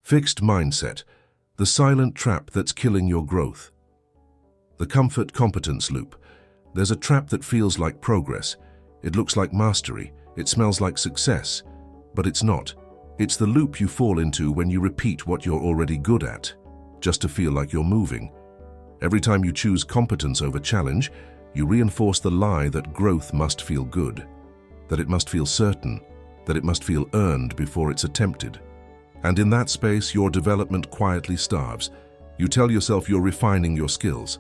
Fixed mindset, the silent trap that's killing your growth. The comfort competence loop. There's a trap that feels like progress. It looks like mastery. It smells like success. But it's not. It's the loop you fall into when you repeat what you're already good at, just to feel like you're moving. Every time you choose competence over challenge, you reinforce the lie that growth must feel good, that it must feel certain, that it must feel earned before it's attempted. And in that space, your development quietly starves. You tell yourself you're refining your skills,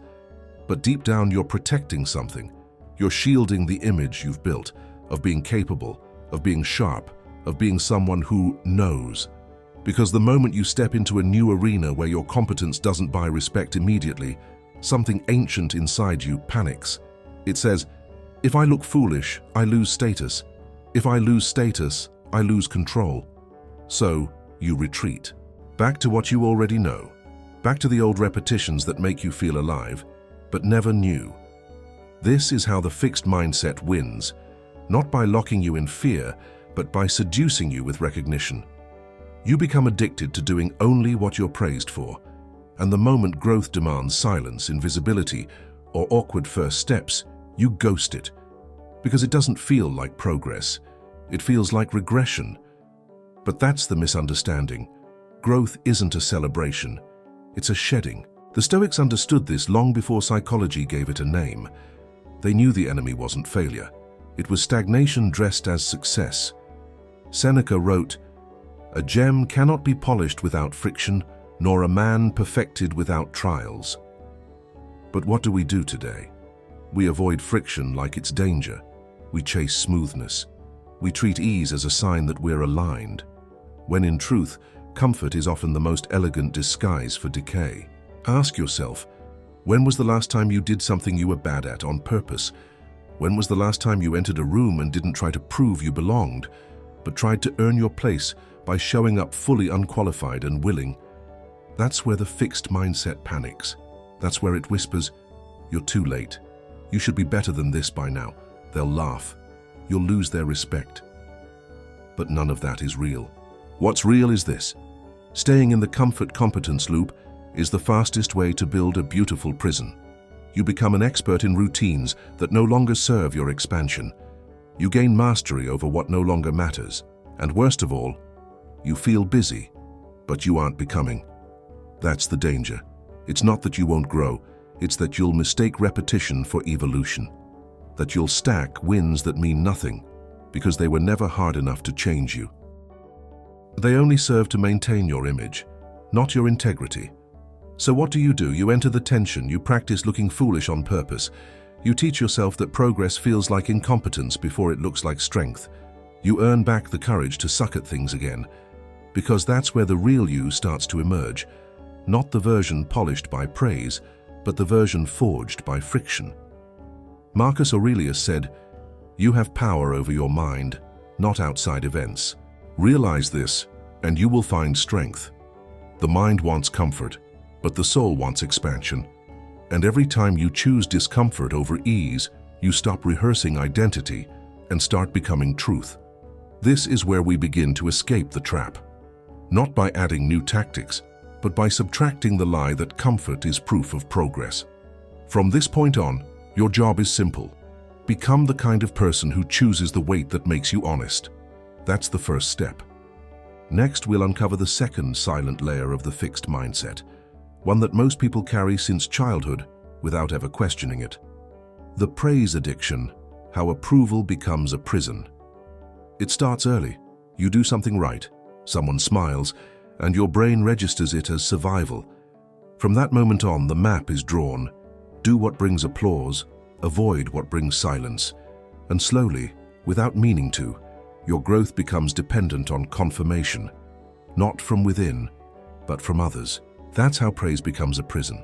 but deep down you're protecting something. You're shielding the image you've built of being capable, of being sharp, of being someone who knows. Because the moment you step into a new arena where your competence doesn't buy respect immediately, something ancient inside you panics. It says, if I look foolish, I lose status. If I lose status, I lose control. So, you retreat. Back to what you already know. Back to the old repetitions that make you feel alive, but never new. This is how the fixed mindset wins, not by locking you in fear, but by seducing you with recognition. You become addicted to doing only what you're praised for, and the moment growth demands silence, invisibility, or awkward first steps, you ghost it. Because it doesn't feel like progress. It feels like regression. But that's the misunderstanding. Growth isn't a celebration. It's a shedding. The Stoics understood this long before psychology gave it a name. They knew the enemy wasn't failure. It was stagnation dressed as success. Seneca wrote, "A gem cannot be polished without friction, nor a man perfected without trials." But what do we do today? We avoid friction like it's danger. We chase smoothness. We treat ease as a sign that we're aligned, when in truth, comfort is often the most elegant disguise for decay. Ask yourself, when was the last time you did something you were bad at on purpose? When was the last time you entered a room and didn't try to prove you belonged, but tried to earn your place by showing up fully unqualified and willing? That's where the fixed mindset panics. That's where it whispers, "You're too late. You should be better than this by now." They'll laugh. You'll lose their respect. But none of that is real. What's real is this. Staying in the comfort competence loop is the fastest way to build a beautiful prison. You become an expert in routines that no longer serve your expansion. You gain mastery over what no longer matters. And worst of all, you feel busy, but you aren't becoming. That's the danger. It's not that you won't grow, it's that you'll mistake repetition for evolution. That you'll stack wins that mean nothing, because they were never hard enough to change you. They only serve to maintain your image, not your integrity. So what do? You enter the tension, you practice looking foolish on purpose. You teach yourself that progress feels like incompetence before it looks like strength. You earn back the courage to suck at things again, because that's where the real you starts to emerge. Not the version polished by praise, but the version forged by friction. Marcus Aurelius said, "You have power over your mind, not outside events. Realize this, and you will find strength." The mind wants comfort, but the soul wants expansion. And every time you choose discomfort over ease, you stop rehearsing identity and start becoming truth. This is where we begin to escape the trap. Not by adding new tactics, but by subtracting the lie that comfort is proof of progress. From this point on, your job is simple. Become the kind of person who chooses the weight that makes you honest. That's the first step. Next, we'll uncover the second silent layer of the fixed mindset, one that most people carry since childhood without ever questioning it. The praise addiction, how approval becomes a prison. It starts early. You do something right, someone smiles, and your brain registers it as survival. From that moment on, the map is drawn. Do what brings applause, avoid what brings silence. And slowly, without meaning to, your growth becomes dependent on confirmation, not from within, but from others. That's how praise becomes a prison.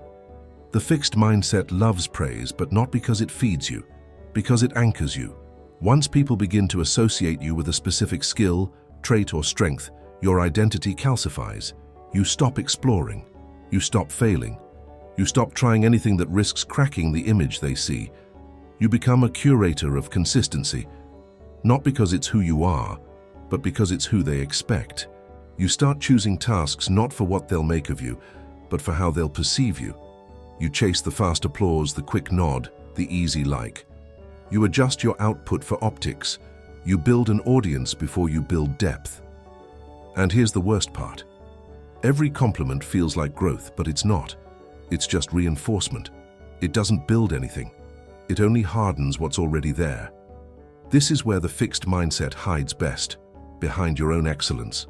The fixed mindset loves praise, but not because it feeds you, because it anchors you. Once people begin to associate you with a specific skill, trait, or strength, your identity calcifies. You stop exploring. You stop failing. You stop trying anything that risks cracking the image they see. You become a curator of consistency, not because it's who you are, but because it's who they expect. You start choosing tasks not for what they'll make of you, but for how they'll perceive you. You chase the fast applause, the quick nod, the easy like. You adjust your output for optics. You build an audience before you build depth. And here's the worst part. Every compliment feels like growth, but it's not. It's just reinforcement. It doesn't build anything. It only hardens what's already there. This is where the fixed mindset hides best, behind your own excellence.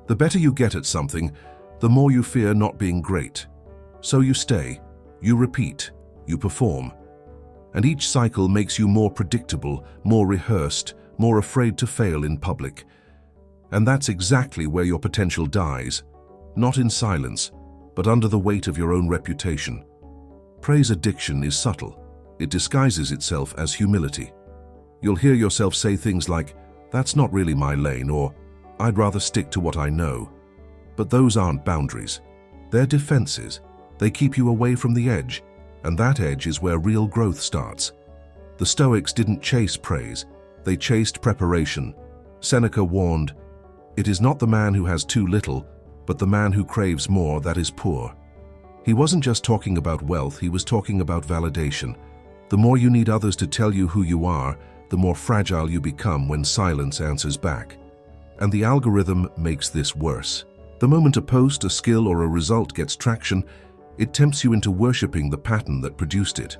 The better you get at something, the more you fear not being great. So you stay, you repeat, you perform. And each cycle makes you more predictable, more rehearsed, more afraid to fail in public. And that's exactly where your potential dies, not in silence, but under the weight of your own reputation. Praise addiction is subtle. It disguises itself as humility. You'll hear yourself say things like, "That's not really my lane," or "I'd rather stick to what I know." But those aren't boundaries. They're defenses. They keep you away from the edge, and that edge is where real growth starts. The Stoics didn't chase praise. They chased preparation. Seneca warned, "It is not the man who has too little, but the man who craves more that is poor." He wasn't just talking about wealth, he was talking about validation. The more you need others to tell you who you are, the more fragile you become when silence answers back. And the algorithm makes this worse. The moment a post, a skill, or a result gets traction, it tempts you into worshipping the pattern that produced it.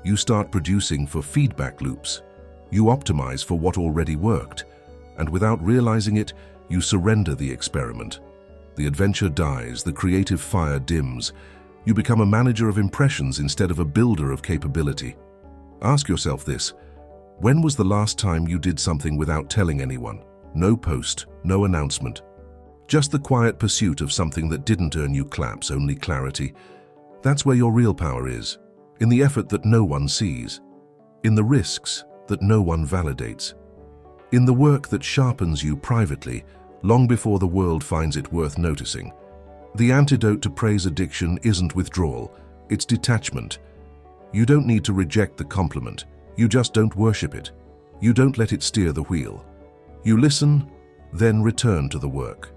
You start producing for feedback loops. You optimize for what already worked. And without realizing it, you surrender the experiment. The adventure dies, the creative fire dims. You become a manager of impressions instead of a builder of capability. Ask yourself this: when was the last time you did something without telling anyone? No post, no announcement. Just the quiet pursuit of something that didn't earn you claps, only clarity. That's where your real power is. In the effort that no one sees. In the risks that no one validates. In the work that sharpens you privately, long before the world finds it worth noticing. The antidote to praise addiction isn't withdrawal, it's detachment. You don't need to reject the compliment, you just don't worship it. You don't let it steer the wheel. You listen, then return to the work.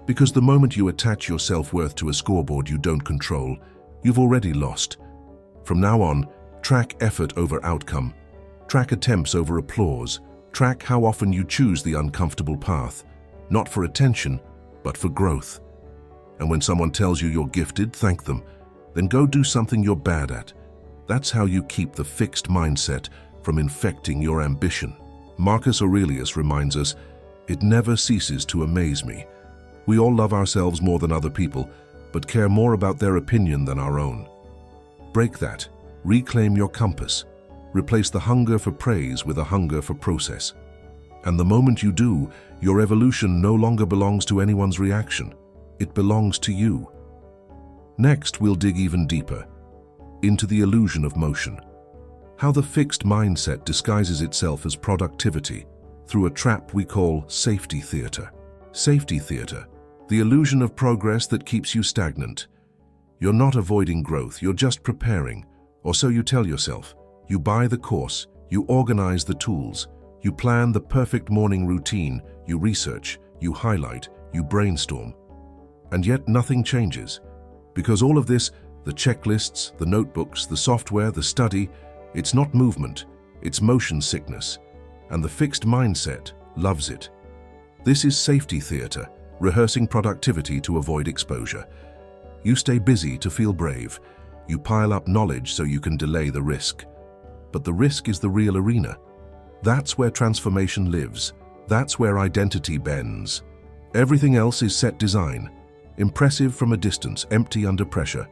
Because the moment you attach your self-worth to a scoreboard you don't control, you've already lost. From now on, track effort over outcome. Track attempts over applause. Track how often you choose the uncomfortable path, not for attention, but for growth. And when someone tells you you're gifted, thank them. Then go do something you're bad at. That's how you keep the fixed mindset from infecting your ambition. Marcus Aurelius reminds us, "It never ceases to amaze me." We all love ourselves more than other people, but care more about their opinion than our own. Break that. Reclaim your compass. Replace the hunger for praise with a hunger for process. And the moment you do, your evolution no longer belongs to anyone's reaction. It belongs to you. Next, we'll dig even deeper into the illusion of motion. How the fixed mindset disguises itself as productivity through a trap we call safety theater. Safety theater, the illusion of progress that keeps you stagnant. You're not avoiding growth, you're just preparing, or so you tell yourself. You buy the course, you organize the tools, you plan the perfect morning routine, you research, you highlight, you brainstorm. And yet nothing changes. Because all of this, the checklists, the notebooks, the software, the study, it's not movement, it's motion sickness. And the fixed mindset loves it. This is safety theater, rehearsing productivity to avoid exposure. You stay busy to feel brave. You pile up knowledge so you can delay the risk. But the risk is the real arena. That's where transformation lives. That's where identity bends. Everything else is set design. Impressive from a distance, empty under pressure.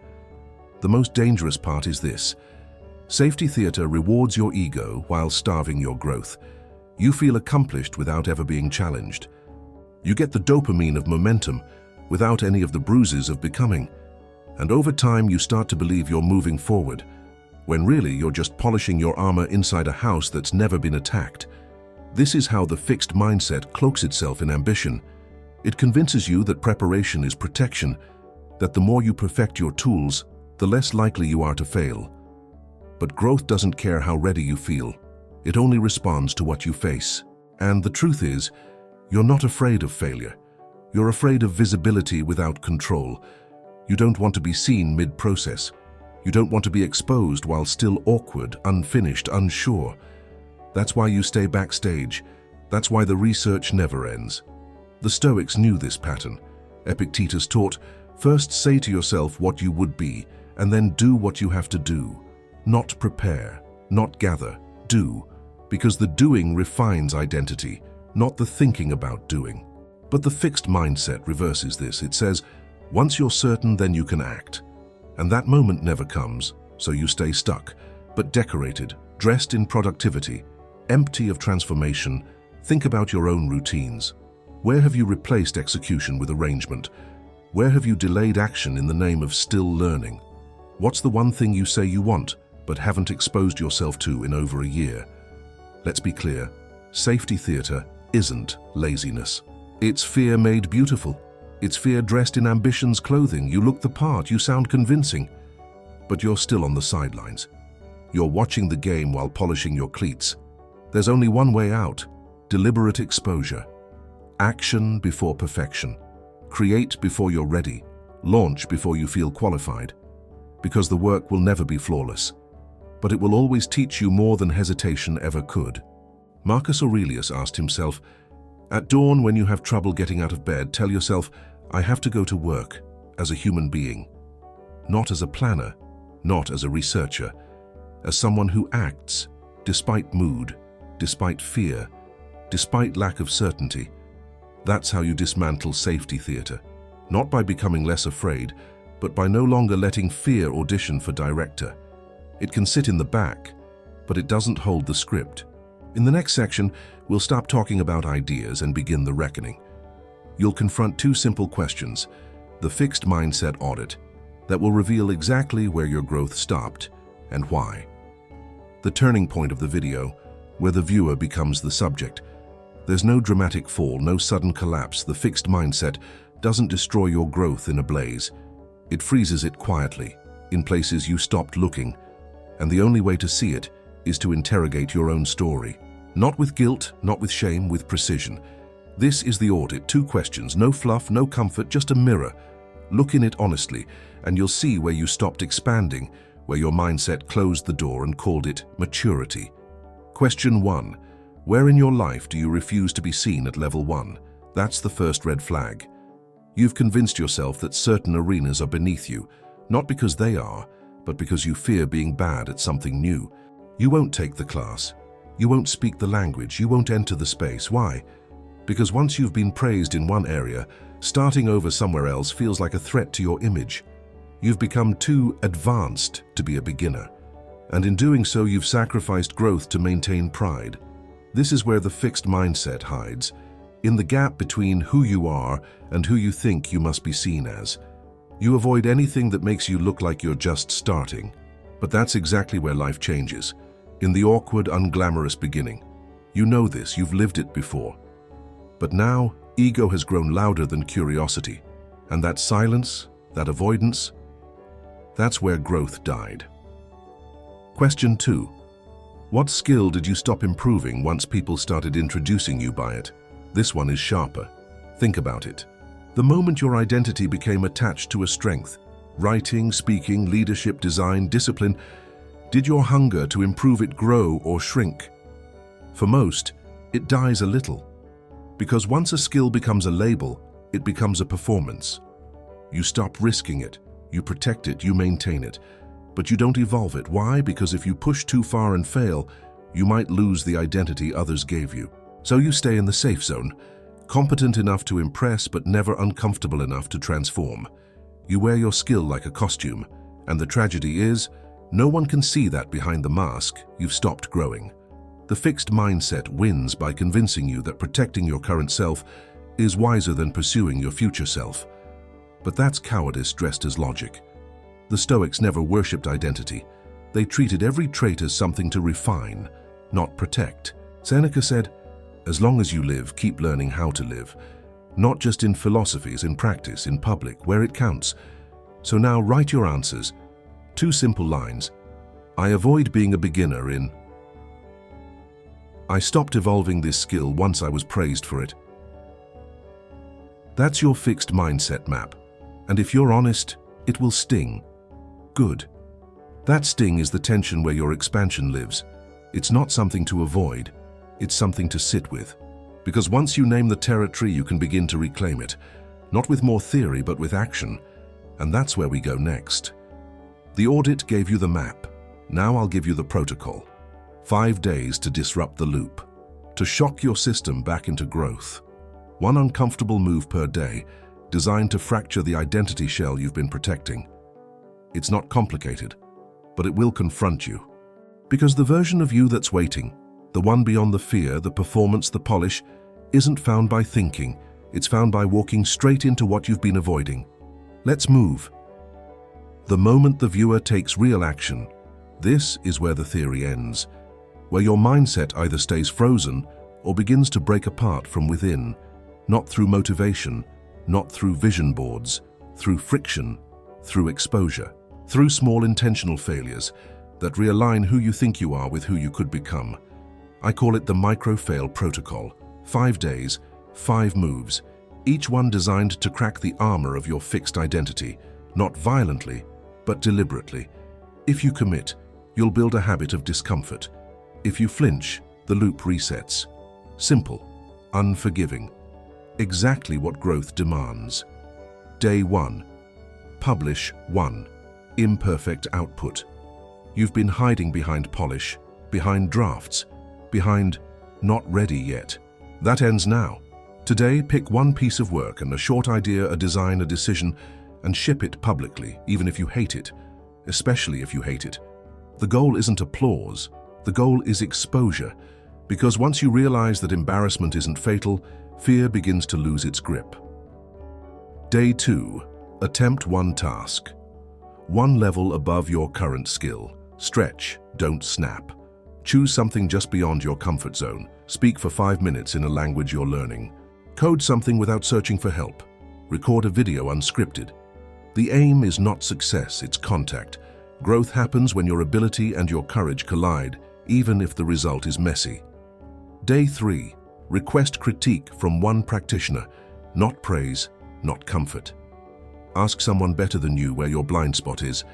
The most dangerous part is this. Safety theater rewards your ego while starving your growth. You feel accomplished without ever being challenged. You get the dopamine of momentum without any of the bruises of becoming. And over time you start to believe you're moving forward, when really you're just polishing your armor inside a house that's never been attacked. This is how the fixed mindset cloaks itself in ambition. It convinces you that preparation is protection, that the more you perfect your tools, the less likely you are to fail. But growth doesn't care how ready you feel. It only responds to what you face. And the truth is, you're not afraid of failure. You're afraid of visibility without control. You don't want to be seen mid-process. You don't want to be exposed while still awkward, unfinished, unsure. That's why you stay backstage. That's why the research never ends. The Stoics knew this pattern. Epictetus taught, first say to yourself what you would be, and then do what you have to do. Not prepare, not gather, do. Because the doing refines identity, not the thinking about doing. But the fixed mindset reverses this. It says, once you're certain, then you can act. And that moment never comes, so you stay stuck, but decorated, dressed in productivity, empty of transformation. Think about your own routines. Where have you replaced execution with arrangement? Where have you delayed action in the name of still learning? What's the one thing you say you want, but haven't exposed yourself to in over a year? Let's be clear, safety theater isn't laziness. It's fear made beautiful. It's fear dressed in ambition's clothing. You look the part, you sound convincing, but you're still on the sidelines. You're watching the game while polishing your cleats. There's only one way out: deliberate exposure. Action before perfection. Create before you're ready. Launch before you feel qualified. Because the work will never be flawless, but it will always teach you more than hesitation ever could. Marcus Aurelius asked himself, at dawn when you have trouble getting out of bed, tell yourself, I have to go to work as a human being. Not as a planner, not as a researcher, as someone who acts despite mood, despite fear, despite lack of certainty. That's how you dismantle safety theater. Not by becoming less afraid, but by no longer letting fear audition for director. It can sit in the back, but it doesn't hold the script. In the next section, we'll stop talking about ideas and begin the reckoning. You'll confront two simple questions, the fixed mindset audit, that will reveal exactly where your growth stopped and why. The turning point of the video, where the viewer becomes the subject. There's no dramatic fall, no sudden collapse. The fixed mindset doesn't destroy your growth in a blaze. It freezes it quietly, in places you stopped looking, and the only way to see it is to interrogate your own story. Not with guilt, not with shame, with precision. This is the audit. Two questions, no fluff, no comfort, just a mirror. Look in it honestly, and you'll see where you stopped expanding, where your mindset closed the door and called it maturity. Question 1. Where in your life do you refuse to be seen at level 1? That's the first red flag. You've convinced yourself that certain arenas are beneath you, not because they are, but because you fear being bad at something new. You won't take the class. You won't speak the language. You won't enter the space. Why? Because once you've been praised in one area, starting over somewhere else feels like a threat to your image. You've become too advanced to be a beginner. And in doing so, you've sacrificed growth to maintain pride. This is where the fixed mindset hides, in the gap between who you are and who you think you must be seen as. You avoid anything that makes you look like you're just starting. But that's exactly where life changes. In the awkward, unglamorous beginning. You know this, you've lived it before. But now, ego has grown louder than curiosity. And that silence, that avoidance, that's where growth died. Question 2. What skill did you stop improving once people started introducing you by it? This one is sharper. Think about it. The moment your identity became attached to a strength, writing, speaking, leadership, design, discipline, did your hunger to improve it grow or shrink? For most, it dies a little. Because once a skill becomes a label, it becomes a performance. You stop risking it, you protect it, you maintain it. But you don't evolve it. Why? Because if you push too far and fail, you might lose the identity others gave you. So you stay in the safe zone, competent enough to impress but never uncomfortable enough to transform. You wear your skill like a costume, and the tragedy is, no one can see that behind the mask you've stopped growing. The fixed mindset wins by convincing you that protecting your current self is wiser than pursuing your future self. But that's cowardice dressed as logic. The Stoics never worshipped identity. They treated every trait as something to refine, not protect. Seneca said, as long as you live, keep learning how to live. Not just in philosophies, in practice, in public, where it counts. So now write your answers. 2 simple lines. I avoid being a beginner in. I stopped evolving this skill once I was praised for it. That's your fixed mindset map. And if you're honest, it will sting. Good. That sting is the tension where your expansion lives. It's not something to avoid, it's something to sit with. Because once you name the territory, you can begin to reclaim it. Not with more theory, but with action. And that's where we go next. The audit gave you the map. Now I'll give you the protocol. 5 days to disrupt the loop. To shock your system back into growth. One uncomfortable move per day, designed to fracture the identity shell you've been protecting. It's not complicated, but it will confront you. Because the version of you that's waiting, the one beyond the fear, the performance, the polish, isn't found by thinking. It's found by walking straight into what you've been avoiding. Let's move. The moment the viewer takes real action, this is where the theory ends, where your mindset either stays frozen or begins to break apart from within, not through motivation, not through vision boards, through friction, through exposure, through small intentional failures that realign who you think you are with who you could become. I call it the micro-fail protocol. 5 days, 5 moves, each one designed to crack the armor of your fixed identity, not violently, but deliberately. If you commit, you'll build a habit of discomfort. If you flinch, the loop resets. Simple, unforgiving. Exactly what growth demands. Day 1. Publish 1. Imperfect output. You've been hiding behind polish, behind drafts, behind not ready yet. That ends now. Today, pick one piece of work and a short idea, a design, a decision, and ship it publicly, even if you hate it, especially if you hate it. The goal isn't applause, the goal is exposure, because once you realize that embarrassment isn't fatal, fear begins to lose its grip. Day 2. Attempt 1 task. 1 level above your current skill. Stretch, don't snap. Choose something just beyond your comfort zone. Speak for 5 minutes in a language you're learning. Code something without searching for help. Record a video unscripted. The aim is not success, it's contact. Growth happens when your ability and your courage collide, even if the result is messy. Day 3. Request critique from 1 practitioner, not praise, not comfort. Ask someone better than you where your blind spot is.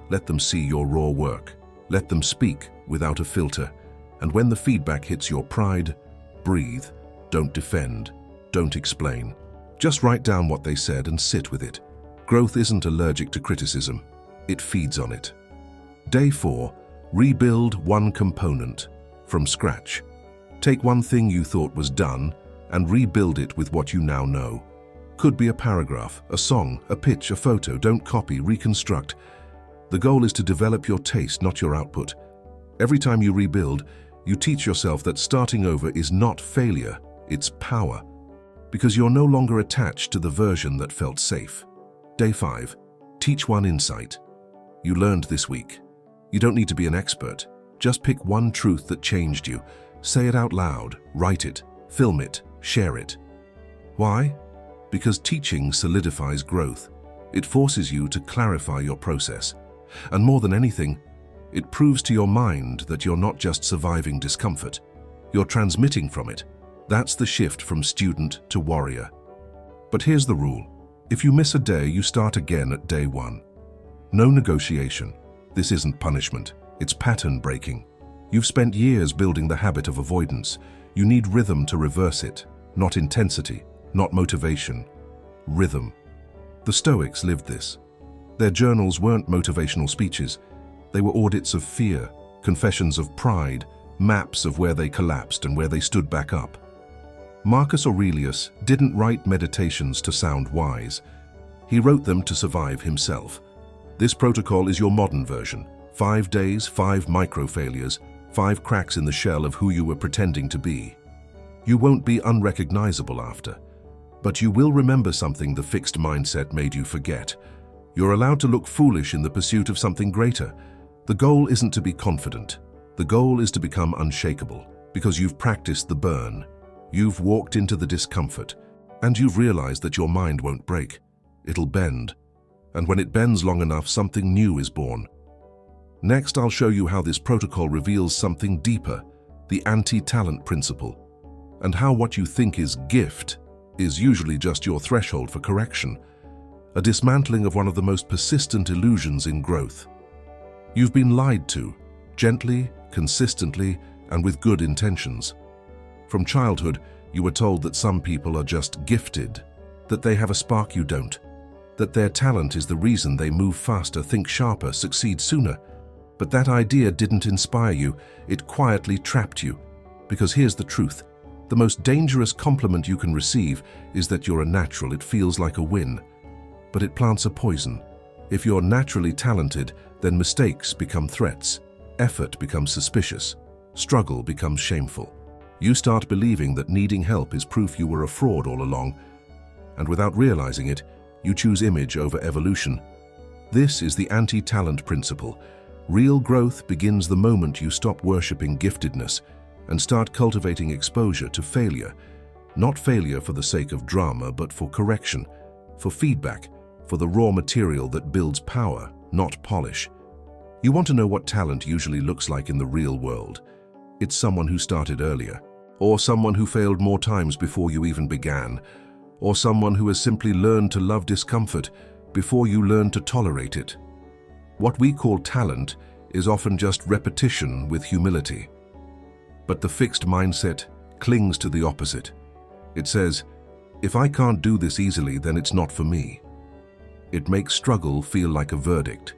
Let them see your raw work. Let them speak without a filter. And when the feedback hits your pride, breathe. Don't defend. Don't explain. Just write down what they said and sit with it. Growth isn't allergic to criticism. It feeds on it. Day 4. Rebuild 1 component from scratch. Take 1 thing you thought was done and rebuild it with what you now know. Could be a paragraph, a song, a pitch, a photo. Don't copy, reconstruct. The goal is to develop your taste, not your output. Every time you rebuild, you teach yourself that starting over is not failure, it's power. Because you're no longer attached to the version that felt safe. Day 5. Teach 1 insight. You learned this week. You don't need to be an expert. Just pick 1 truth that changed you. Say it out loud, write it, film it, share it. Why? Because teaching solidifies growth. It forces you to clarify your process. And more than anything, it proves to your mind that you're not just surviving discomfort. You're transmitting from it. That's the shift from student to warrior. But here's the rule. If you miss a day, you start again at day 1. No negotiation. This isn't punishment. It's pattern breaking. You've spent years building the habit of avoidance. You need rhythm to reverse it. Not intensity, not motivation. Rhythm. The Stoics lived this. Their journals weren't motivational speeches. They were audits of fear, confessions of pride, maps of where they collapsed and where they stood back up. Marcus Aurelius didn't write meditations to sound wise. He wrote them to survive himself. This protocol is your modern version. 5 days, 5 micro-failures, 5 cracks in the shell of who you were pretending to be. You won't be unrecognizable after, but you will remember something the fixed mindset made you forget. You're allowed to look foolish in the pursuit of something greater. The goal isn't to be confident. The goal is to become unshakable, because you've practiced the burn. You've walked into the discomfort, and you've realized that your mind won't break. It'll bend. And when it bends long enough, something new is born. Next, I'll show you how this protocol reveals something deeper, the anti-talent principle, and how what you think is gift is usually just your threshold for correction, a dismantling of one of the most persistent illusions in growth. You've been lied to, gently, consistently, and with good intentions. From childhood, you were told that some people are just gifted, that they have a spark you don't, that their talent is the reason they move faster, think sharper, succeed sooner. But that idea didn't inspire you, it quietly trapped you. Because here's the truth, the most dangerous compliment you can receive is that you're a natural. It feels like a win, but it plants a poison. If you're naturally talented, then mistakes become threats, effort becomes suspicious, struggle becomes shameful. You start believing that needing help is proof you were a fraud all along, and without realizing it, you choose image over evolution. This is the anti-talent principle. Real growth begins the moment you stop worshipping giftedness and start cultivating exposure to failure. Not failure for the sake of drama, but for correction, for feedback, for the raw material that builds power, not polish. You want to know what talent usually looks like in the real world. It's someone who started earlier, or someone who failed more times before you even began, or someone who has simply learned to love discomfort before you learned to tolerate it. What we call talent is often just repetition with humility. But the fixed mindset clings to the opposite. It says, if I can't do this easily, then it's not for me. It makes struggle feel like a verdict.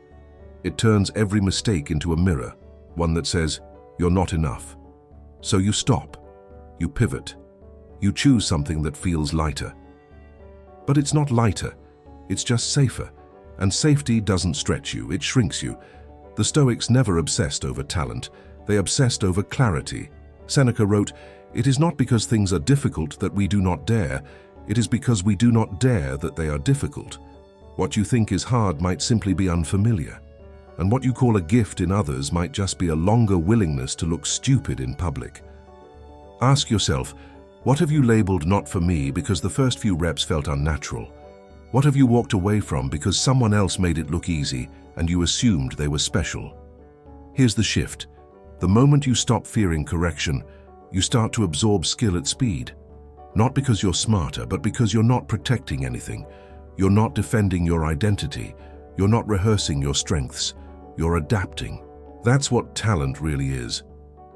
It turns every mistake into a mirror, one that says, you're not enough. So you stop, you pivot, you choose something that feels lighter. But it's not lighter, it's just safer. And safety doesn't stretch you, it shrinks you. The Stoics never obsessed over talent, they obsessed over clarity. Seneca wrote, "It is not because things are difficult that we do not dare, it is because we do not dare that they are difficult." What you think is hard might simply be unfamiliar, and what you call a gift in others might just be a longer willingness to look stupid in public. Ask yourself, what have you labeled not for me because the first few reps felt unnatural? What have you walked away from because someone else made it look easy and you assumed they were special? Here's the shift. The moment you stop fearing correction, you start to absorb skill at speed. Not because you're smarter, but because you're not protecting anything. You're not defending your identity. You're not rehearsing your strengths. You're adapting. That's what talent really is.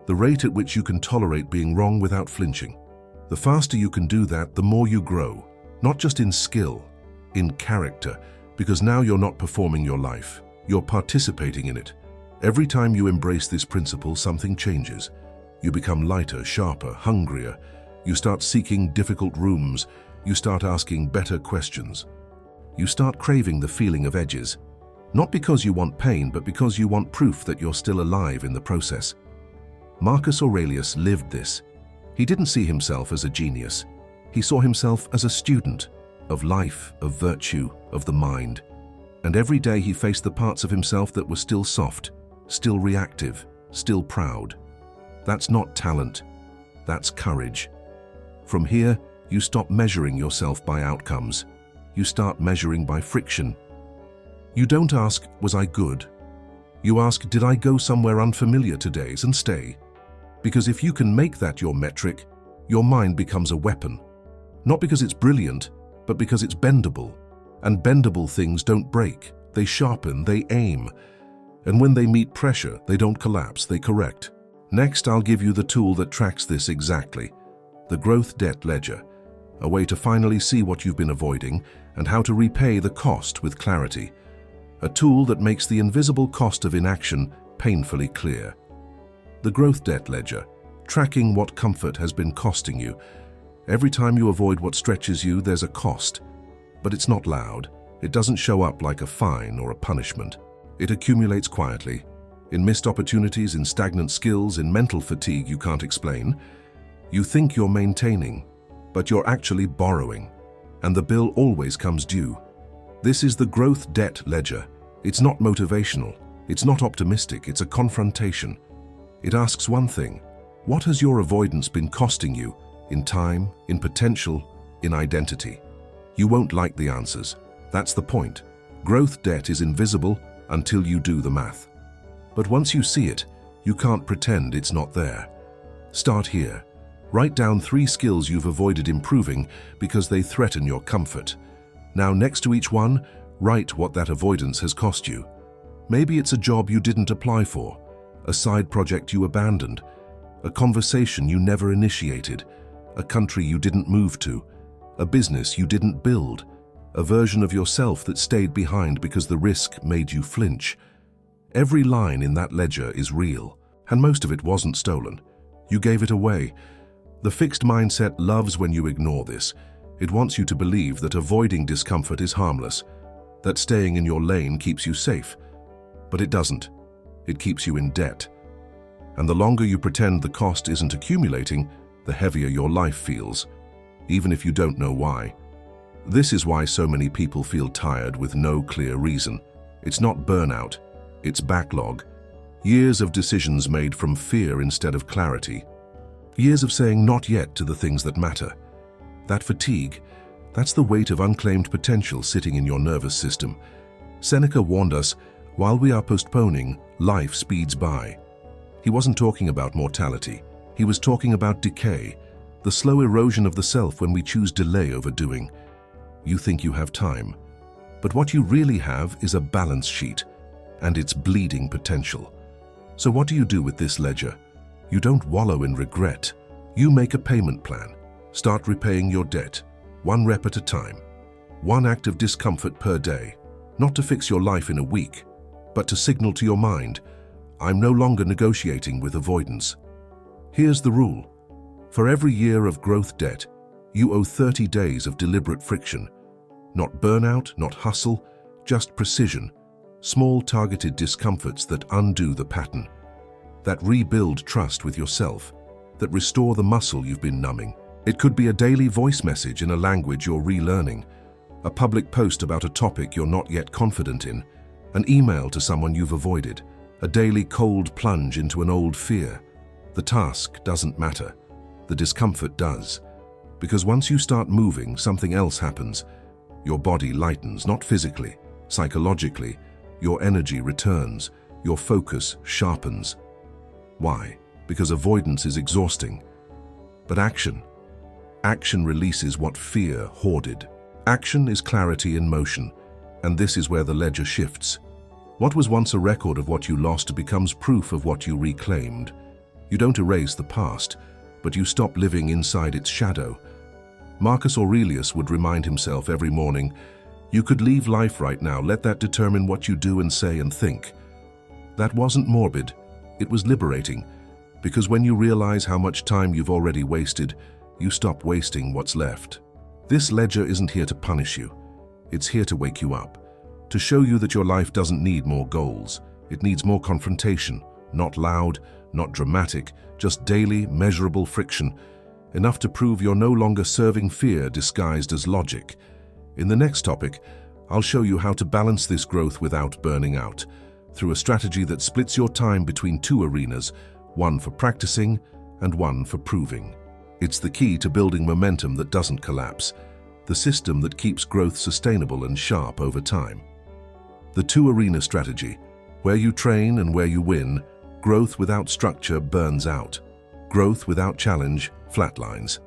The rate at which you can tolerate being wrong without flinching. The faster you can do that, the more you grow. Not just in skill, in character, because now you're not performing your life. You're participating in it. Every time you embrace this principle, something changes. You become lighter, sharper, hungrier. You start seeking difficult rooms. You start asking better questions. You start craving the feeling of edges. Not because you want pain, but because you want proof that you're still alive in the process. Marcus Aurelius lived this. He didn't see himself as a genius. He saw himself as a student of life, of virtue, of the mind. And every day he faced the parts of himself that were still soft, still reactive, still proud. That's not talent, that's courage. From here, you stop measuring yourself by outcomes. You start measuring by friction. You don't ask, was I good? You ask, did I go somewhere unfamiliar today and stay? Because if you can make that your metric, your mind becomes a weapon. Not because it's brilliant, but because it's bendable. And bendable things don't break, they sharpen, they aim. And when they meet pressure, they don't collapse, they correct. Next, I'll give you the tool that tracks this exactly. The growth debt ledger. A way to finally see what you've been avoiding and how to repay the cost with clarity. A tool that makes the invisible cost of inaction painfully clear. The growth debt ledger, tracking what comfort has been costing you. Every time you avoid what stretches you, there's a cost. But it's not loud. It doesn't show up like a fine or a punishment. It accumulates quietly, in missed opportunities, in stagnant skills, in mental fatigue you can't explain. You think you're maintaining, but you're actually borrowing, and the bill always comes due. This is the growth debt ledger. It's not motivational, it's not optimistic, it's a confrontation. It asks one thing: what has your avoidance been costing you in time, in potential, in identity? You won't like the answers. That's the point. Growth debt is invisible until you do the math. But once you see it, you can't pretend it's not there. Start here. Write down 3 skills you've avoided improving because they threaten your comfort. Now, next to each one, write what that avoidance has cost you. Maybe it's a job you didn't apply for, a side project you abandoned, a conversation you never initiated, a country you didn't move to, a business you didn't build, a version of yourself that stayed behind because the risk made you flinch. Every line in that ledger is real, and most of it wasn't stolen. You gave it away. The fixed mindset loves when you ignore this. It wants you to believe that avoiding discomfort is harmless, that staying in your lane keeps you safe. But it doesn't. It keeps you in debt. And the longer you pretend the cost isn't accumulating, the heavier your life feels, even if you don't know why. This is why so many people feel tired with no clear reason. It's not burnout, it's backlog. Years of decisions made from fear instead of clarity. Years of saying not yet to the things that matter. That fatigue, that's the weight of unclaimed potential sitting in your nervous system. Seneca warned us, while we are postponing, life speeds by. He wasn't talking about mortality. He was talking about decay, the slow erosion of the self when we choose delay over doing. You think you have time, but what you really have is a balance sheet, and it's bleeding potential. So what do you do with this ledger? You don't wallow in regret. You make a payment plan. Start repaying your debt, 1 rep at a time. 1 act of discomfort per day, not to fix your life in a week, but to signal to your mind, I'm no longer negotiating with avoidance. Here's the rule. For every year of growth debt, you owe 30 days of deliberate friction. Not burnout, not hustle, just precision. Small targeted discomforts that undo the pattern. That rebuild trust with yourself. That restore the muscle you've been numbing. It could be a daily voice message in a language you're relearning. A public post about a topic you're not yet confident in. An email to someone you've avoided. A daily cold plunge into an old fear. The task doesn't matter. The discomfort does. Because once you start moving, something else happens. Your body lightens, not physically, psychologically. Your energy returns. Your focus sharpens. Why? Because avoidance is exhausting. But action releases what fear hoarded. Action is clarity in motion, and this is where the ledger shifts. What was once a record of what you lost becomes proof of what you reclaimed. You don't erase the past, but you stop living inside its shadow. Marcus Aurelius would remind himself every morning, you could leave life right now, let that determine what you do and say and think. That wasn't morbid, it was liberating, because when you realize how much time you've already wasted, you stop wasting what's left. This ledger isn't here to punish you, it's here to wake you up, to show you that your life doesn't need more goals, it needs more confrontation, not loud, not dramatic, just daily, measurable friction, enough to prove you're no longer serving fear disguised as logic. In the next topic, I'll show you how to balance this growth without burning out, through a strategy that splits your time between 2 arenas, one for practicing and one for proving. It's the key to building momentum that doesn't collapse, the system that keeps growth sustainable and sharp over time. The 2-arena strategy, where you train and where you win. Growth without structure burns out. Growth without challenge flatlines.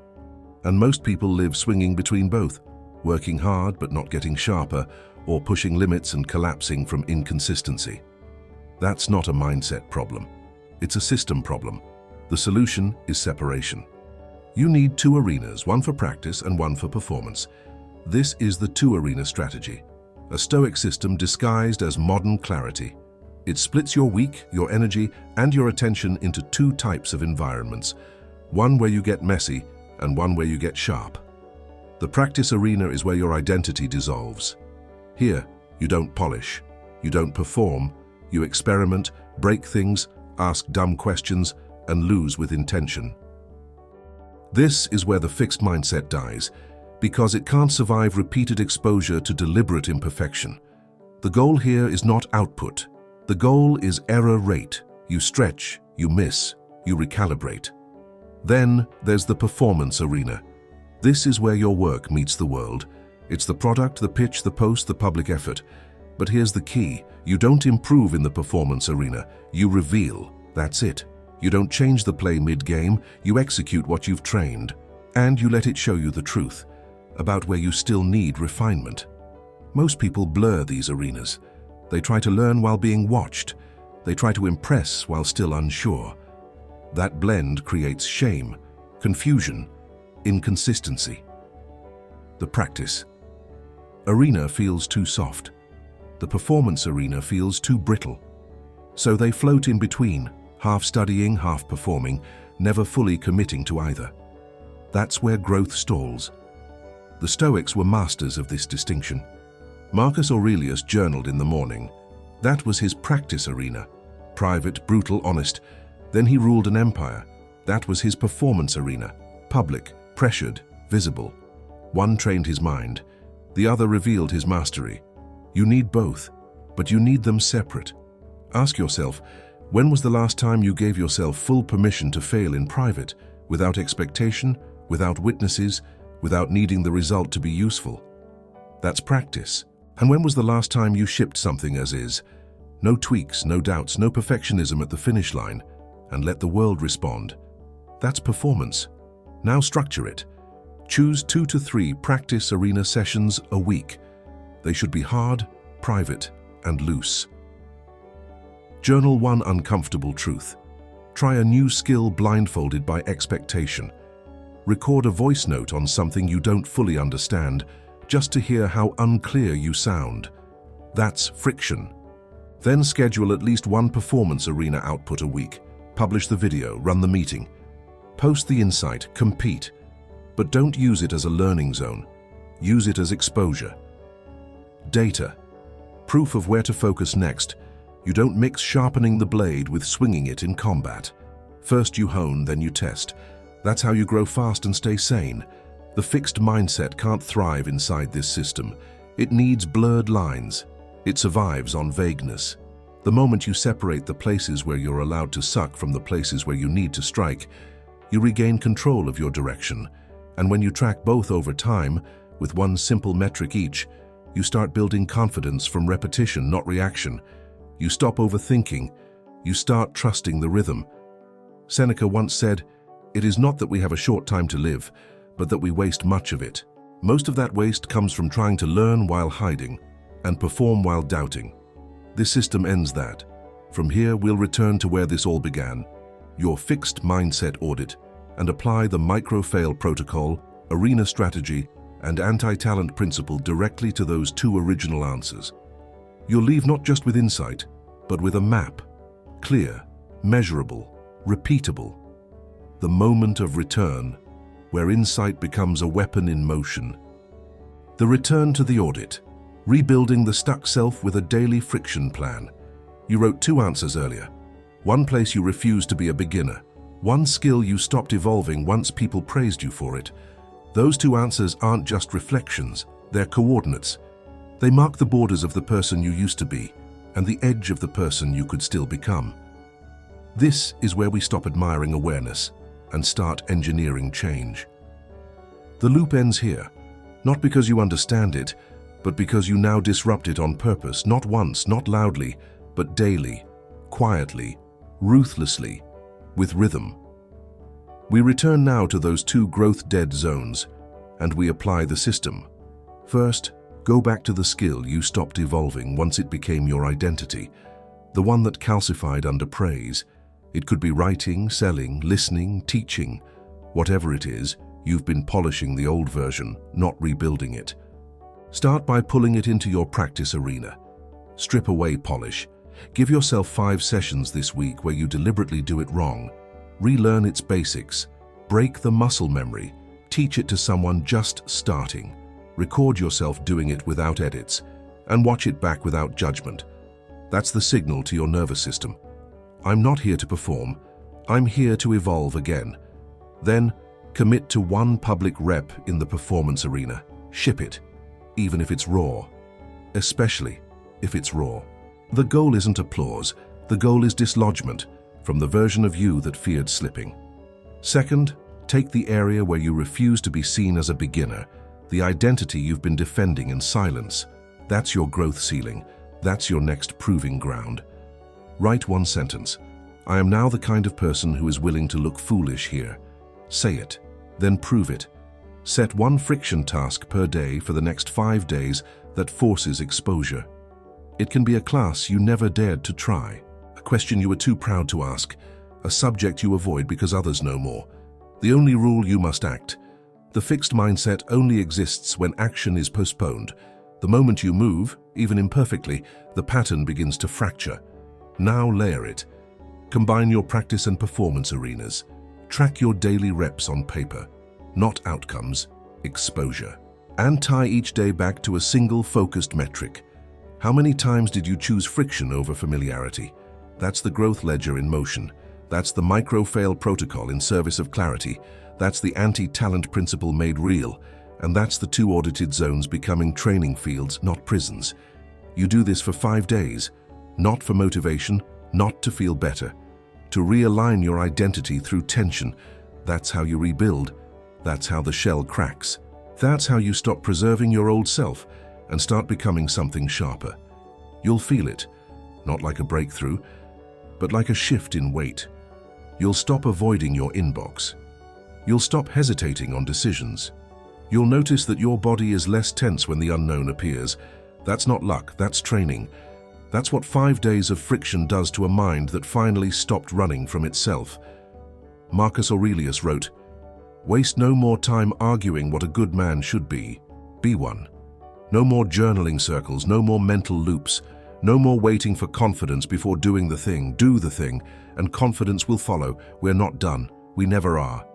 And most people live swinging between both, working hard but not getting sharper, or pushing limits and collapsing from inconsistency. That's not a mindset problem. It's a system problem. The solution is separation. You need 2 arenas, one for practice and one for performance. This is the 2-arena strategy, a Stoic system disguised as modern clarity. It splits your week, your energy, and your attention into 2 types of environments, one where you get messy and one where you get sharp. The practice arena is where your identity dissolves. Here, you don't polish, you don't perform, you experiment, break things, ask dumb questions, and lose with intention. This is where the fixed mindset dies, because it can't survive repeated exposure to deliberate imperfection. The goal here is not output. The goal is error rate. You stretch, you miss, you recalibrate. Then there's the performance arena. This is where your work meets the world. It's the product, the pitch, the post, the public effort. But here's the key. You don't improve in the performance arena. You reveal. That's it. You don't change the play mid-game, you execute what you've trained. And you let it show you the truth about where you still need refinement. Most people blur these arenas. They try to learn while being watched. They try to impress while still unsure. That blend creates shame, confusion, inconsistency. The practice arena feels too soft. The performance arena feels too brittle. So they float in between, half studying, half performing, never fully committing to either. That's where growth stalls. The Stoics were masters of this distinction. Marcus Aurelius journaled in the morning. That was his practice arena. Private, brutal, honest. Then he ruled an empire. That was his performance arena. Public, pressured, visible. One trained his mind. The other revealed his mastery. You need both, but you need them separate. Ask yourself, when was the last time you gave yourself full permission to fail in private, without expectation, without witnesses, without needing the result to be useful? That's practice. And when was the last time you shipped something as is? No tweaks, no doubts, no perfectionism at the finish line, and let the world respond. That's performance. Now structure it. Choose 2 to 3 practice arena sessions a week. They should be hard, private, and loose. Journal one uncomfortable truth. Try a new skill blindfolded by expectation. Record a voice note on something you don't fully understand, just to hear how unclear you sound. That's friction. Then schedule at least 1 performance arena output a week. Publish the video, run the meeting. Post the insight, compete. But don't use it as a learning zone. Use it as exposure. Data. Proof of where to focus next. You don't mix sharpening the blade with swinging it in combat. First you hone, then you test. That's how you grow fast and stay sane. The fixed mindset can't thrive inside this system. It needs blurred lines. It survives on vagueness. The moment you separate the places where you're allowed to suck from the places where you need to strike, you regain control of your direction. And when you track both over time, with one simple metric each, you start building confidence from repetition, not reaction. You stop overthinking. You start trusting the rhythm. Seneca once said, "It is not that we have a short time to live, but that we waste much of it." Most of that waste comes from trying to learn while hiding and perform while doubting. This system ends that. From here, we'll return to where this all began, your fixed mindset audit, and apply the micro-fail protocol, arena strategy, and anti-talent principle directly to those 2 original answers. You'll leave not just with insight, but with a map, clear, measurable, repeatable. The moment of return, where insight becomes a weapon in motion. The return to the audit, rebuilding the stuck self with a daily friction plan. You wrote 2 answers earlier. One place you refused to be a beginner. One skill you stopped evolving once people praised you for it. Those 2 answers aren't just reflections, they're coordinates. They mark the borders of the person you used to be and the edge of the person you could still become. This is where we stop admiring awareness and start engineering change. The loop ends here, not because you understand it, but because you now disrupt it on purpose, not once, not loudly, but daily, quietly, ruthlessly, with rhythm. We return now to those 2 growth dead zones, and we apply the system. First, go back to the skill you stopped evolving once it became your identity, the one that calcified under praise. It could be writing, selling, listening, teaching. Whatever it is, you've been polishing the old version, not rebuilding it. Start by pulling it into your practice arena. Strip away polish. Give yourself 5 sessions this week where you deliberately do it wrong. Relearn its basics. Break the muscle memory. Teach it to someone just starting. Record yourself doing it without edits, and watch it back without judgment. That's the signal to your nervous system. I'm not here to perform. I'm here to evolve again. Then, commit to 1 public rep in the performance arena. Ship it, even if it's raw. Especially if it's raw. The goal isn't applause. The goal is dislodgement from the version of you that feared slipping. Second, take the area where you refuse to be seen as a beginner, the identity you've been defending in silence. That's your growth ceiling. That's your next proving ground. Write 1 sentence. I am now the kind of person who is willing to look foolish here. Say it, then prove it. Set one friction task per day for the next 5 days that forces exposure. It can be a class you never dared to try, a question you were too proud to ask, a subject you avoid because others know more. The only rule: you must act. The fixed mindset only exists when action is postponed. The moment you move, even imperfectly, the pattern begins to fracture. Now layer it. Combine your practice and performance arenas. Track your daily reps on paper, not outcomes, exposure. And tie each day back to a single focused metric. How many times did you choose friction over familiarity? That's the growth ledger in motion. That's the micro-fail protocol in service of clarity. That's the anti-talent principle made real. And that's the 2 audited zones becoming training fields, not prisons. You do this for 5 days, not for motivation, not to feel better. To realign your identity through tension. That's how you rebuild. That's how the shell cracks. That's how you stop preserving your old self and start becoming something sharper. You'll feel it, not like a breakthrough, but like a shift in weight. You'll stop avoiding your inbox. You'll stop hesitating on decisions. You'll notice that your body is less tense when the unknown appears. That's not luck, that's training. That's what 5 days of friction does to a mind that finally stopped running from itself. Marcus Aurelius wrote, "Waste no more time arguing what a good man should be. Be one." No more journaling circles, no more mental loops, no more waiting for confidence before doing the thing. Do the thing, and confidence will follow. We're not done. We never are.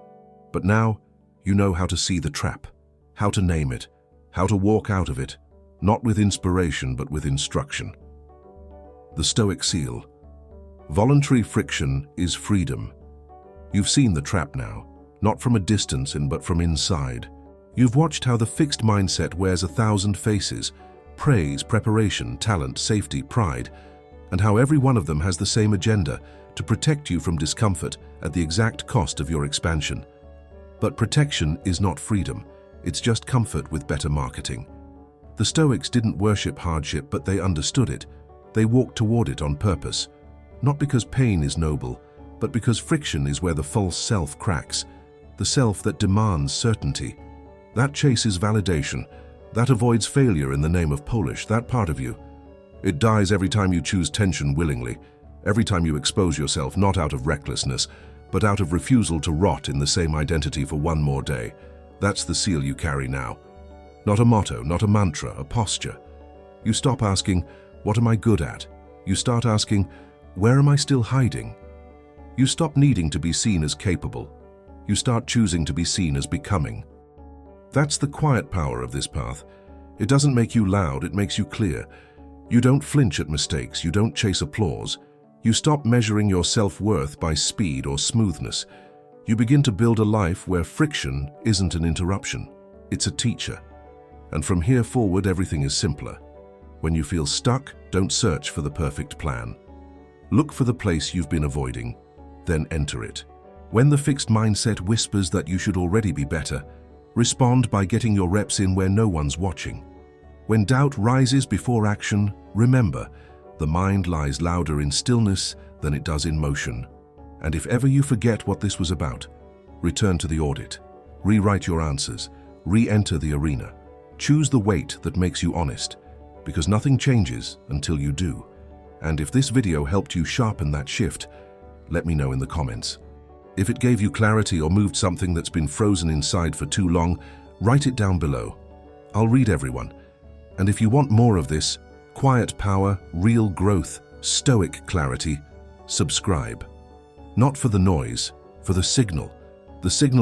But now, you know how to see the trap, how to name it, how to walk out of it, not with inspiration but with instruction. The Stoic seal. Voluntary friction is freedom. You've seen the trap now, not from a distance but from inside. You've watched how the fixed mindset wears 1,000 faces: praise, preparation, talent, safety, pride, and how every one of them has the same agenda: to protect you from discomfort at the exact cost of your expansion. But protection is not freedom, it's just comfort with better marketing. The Stoics didn't worship hardship, but they understood it. They walked toward it on purpose, not because pain is noble, but because friction is where the false self cracks, the self that demands certainty. That chases validation, that avoids failure in the name of polish, that part of you. It dies every time you choose tension willingly, every time you expose yourself not out of recklessness, but out of refusal to rot in the same identity for one more day. That's the seal you carry now. Not a motto, not a mantra, a posture. You stop asking, what am I good at? You start asking, where am I still hiding? You stop needing to be seen as capable. You start choosing to be seen as becoming. That's the quiet power of this path. It doesn't make you loud, it makes you clear. You don't flinch at mistakes, you don't chase applause. You stop measuring your self-worth by speed or smoothness. You begin to build a life where friction isn't an interruption, it's a teacher. And from here forward, everything is simpler. When you feel stuck, don't search for the perfect plan. Look for the place you've been avoiding, then enter it. When the fixed mindset whispers that you should already be better, respond by getting your reps in where no one's watching. When doubt rises before action, remember, the mind lies louder in stillness than it does in motion. And if ever you forget what this was about, return to the audit. Rewrite your answers. Re-enter the arena. Choose the weight that makes you honest, because nothing changes until you do. And if this video helped you sharpen that shift, let me know in the comments. If it gave you clarity or moved something that's been frozen inside for too long, write it down below. I'll read everyone. And if you want more of this, quiet power, real growth, stoic clarity, subscribe. Not for the noise, for the signal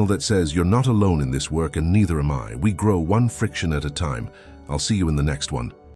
that says you're not alone in this work and neither am I. We grow one friction at a time. I'll see you in the next one.